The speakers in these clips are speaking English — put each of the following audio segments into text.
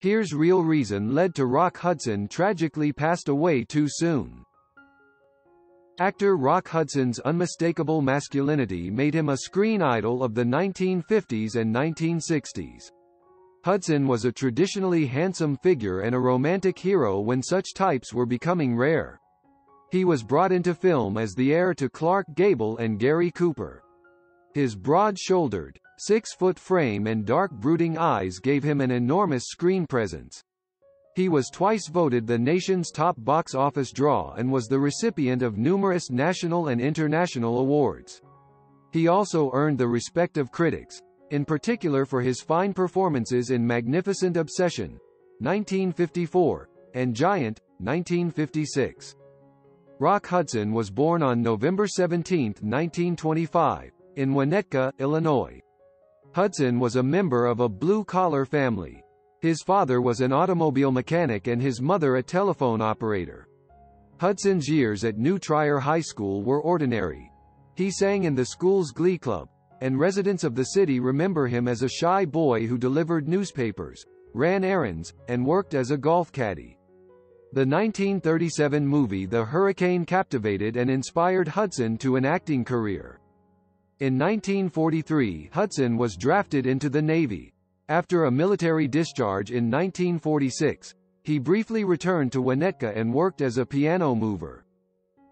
Here's real reason led to Rock Hudson tragically passed away too soon. Actor Rock Hudson's unmistakable masculinity made him a screen idol of the 1950s and 1960s. Hudson was a traditionally handsome figure and a romantic hero when such types were becoming rare. He was brought into film as the heir to Clark Gable and Gary Cooper. His broad-shouldered, 6-foot frame and dark brooding eyes gave him an enormous screen presence. He was twice voted the nation's top box office draw and was the recipient of numerous national and international awards. He also earned the respect of critics, in particular for his fine performances in Magnificent Obsession, 1954, and Giant, 1956. Rock Hudson was born on November 17, 1925, in Winnetka, Illinois. Hudson was a member of a blue-collar family. His father was an automobile mechanic and his mother a telephone operator. Hudson's years at New Trier High School were ordinary. He sang in the school's glee club, and residents of the city remember him as a shy boy who delivered newspapers, ran errands, and worked as a golf caddy. The 1937 movie The Hurricane captivated and inspired Hudson to an acting career. In 1943, Hudson was drafted into the Navy. After a military discharge in 1946, he briefly returned to Winnetka and worked as a piano mover.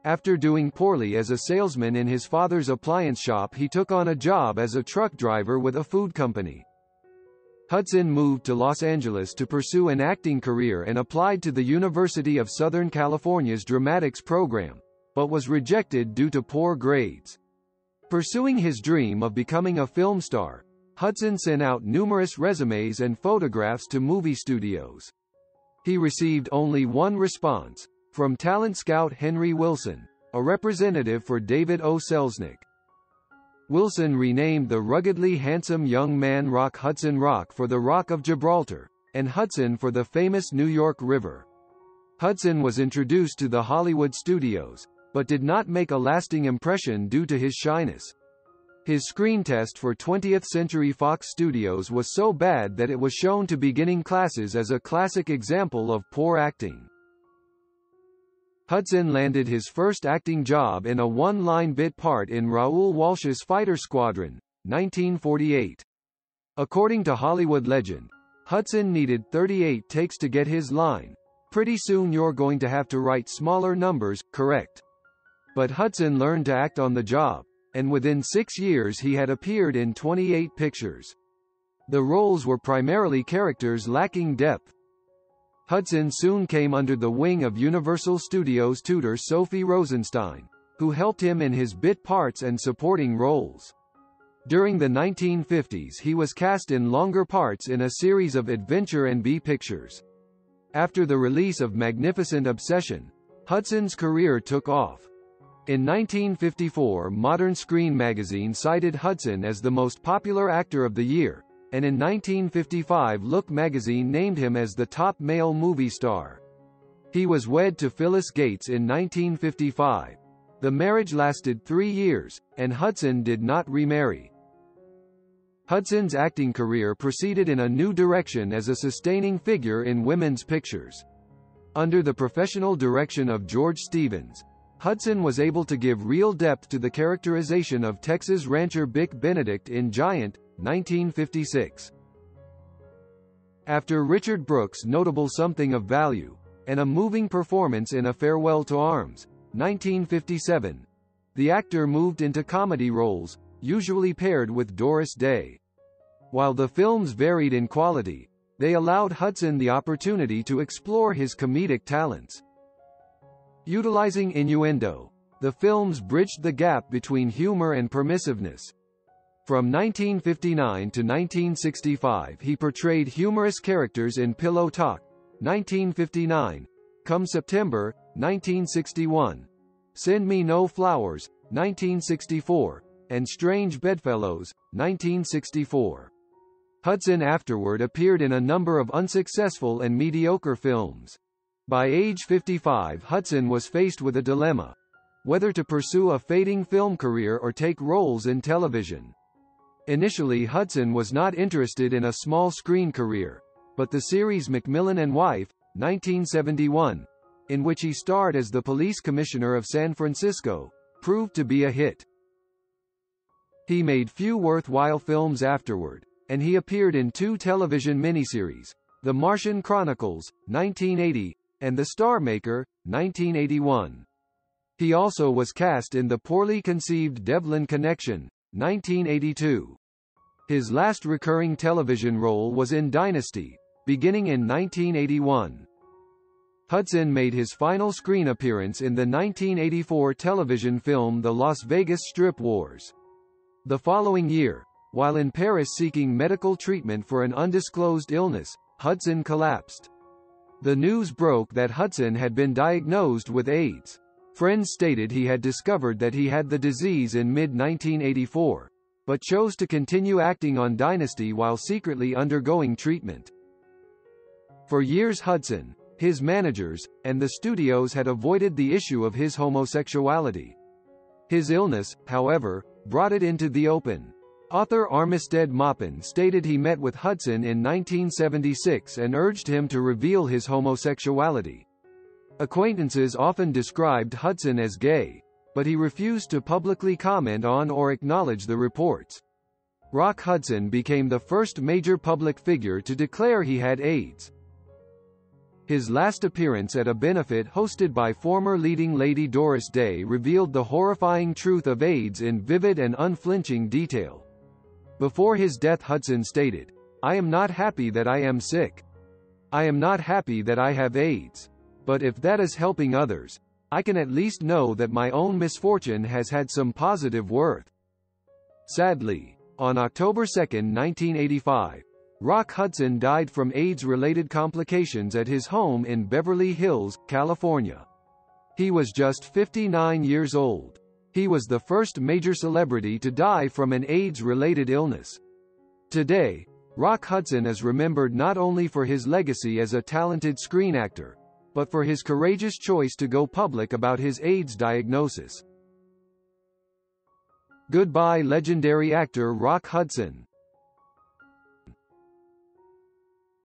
After doing poorly as a salesman in his father's appliance shop, he took on a job as a truck driver with a food company. Hudson moved to Los Angeles to pursue an acting career and applied to the University of Southern California's dramatics program, but was rejected due to poor grades. Pursuing his dream of becoming a film star, Hudson sent out numerous resumes and photographs to movie studios. He received only one response, from talent scout Henry Wilson, a representative for David O. Selznick. Wilson renamed the ruggedly handsome young man Rock Hudson Rock for the Rock of Gibraltar, and Hudson for the famous New York River. Hudson was introduced to the Hollywood studios, but did not make a lasting impression due to his shyness. His screen test for 20th Century Fox Studios was so bad that it was shown to beginning classes as a classic example of poor acting. Hudson landed his first acting job in a one-line bit part in Raoul Walsh's Fighter Squadron, 1948. According to Hollywood legend, Hudson needed 38 takes to get his line. "Pretty soon you're going to have to write smaller numbers, correct?" But Hudson learned to act on the job, and within 6 years he had appeared in 28 pictures. The roles were primarily characters lacking depth. Hudson soon came under the wing of Universal Studios tutor Sophie Rosenstein, who helped him in his bit parts and supporting roles. During the 1950s he was cast in longer parts in a series of adventure and B pictures. After the release of Magnificent Obsession, Hudson's career took off. In 1954, Modern Screen magazine cited Hudson as the most popular actor of the year, and in 1955 Look magazine named him as the top male movie star. He was wed to Phyllis Gates in 1955. The marriage lasted 3 years, and Hudson did not remarry. Hudson's acting career proceeded in a new direction as a sustaining figure in women's pictures. Under the professional direction of George Stevens, Hudson was able to give real depth to the characterization of Texas rancher Bick Benedict in Giant, 1956. After Richard Brooks' notable Something of Value, and a moving performance in A Farewell to Arms, 1957, the actor moved into comedy roles, usually paired with Doris Day. While the films varied in quality, they allowed Hudson the opportunity to explore his comedic talents. Utilizing innuendo, the films bridged the gap between humor and permissiveness. From 1959 to 1965 he portrayed humorous characters in Pillow Talk, 1959, Come September, 1961, Send Me No Flowers, 1964, and Strange Bedfellows, 1964. Hudson afterward appeared in a number of unsuccessful and mediocre films. By age 55 Hudson was faced with a dilemma: whether to pursue a fading film career or take roles in television. Initially Hudson was not interested in a small screen career. but the series Macmillan and Wife, 1971, in which he starred as the police commissioner of San Francisco, proved to be a hit. He made few worthwhile films afterward, and he appeared in 2 television miniseries, The Martian Chronicles, 1980, and The Star Maker, 1981. He also was cast in the poorly conceived Devlin Connection, 1982. His last recurring television role was in Dynasty, beginning in 1981. Hudson made his final screen appearance in the 1984 television film The Las Vegas Strip Wars. The following year, while in Paris seeking medical treatment for an undisclosed illness, Hudson collapsed. The news broke that Hudson had been diagnosed with AIDS. Friends stated he had discovered that he had the disease in mid-1984, but chose to continue acting on Dynasty while secretly undergoing treatment. For years Hudson, his managers, and the studios had avoided the issue of his homosexuality. His illness, however, brought it into the open. Author Armistead Maupin stated he met with Hudson in 1976 and urged him to reveal his homosexuality. Acquaintances often described Hudson as gay, but he refused to publicly comment on or acknowledge the reports. Rock Hudson became the first major public figure to declare he had AIDS. His last appearance at a benefit hosted by former leading lady Doris Day revealed the horrifying truth of AIDS in vivid and unflinching detail. Before his death Hudson stated, "I am not happy that I am sick. I am not happy that I have AIDS. But if that is helping others, I can at least know that my own misfortune has had some positive worth." Sadly, on October 2, 1985, Rock Hudson died from AIDS-related complications at his home in Beverly Hills, California. He was just 59 years old. He was the first major celebrity to die from an AIDS-related illness. Today, Rock Hudson is remembered not only for his legacy as a talented screen actor, but for his courageous choice to go public about his AIDS diagnosis. Goodbye legendary actor Rock Hudson.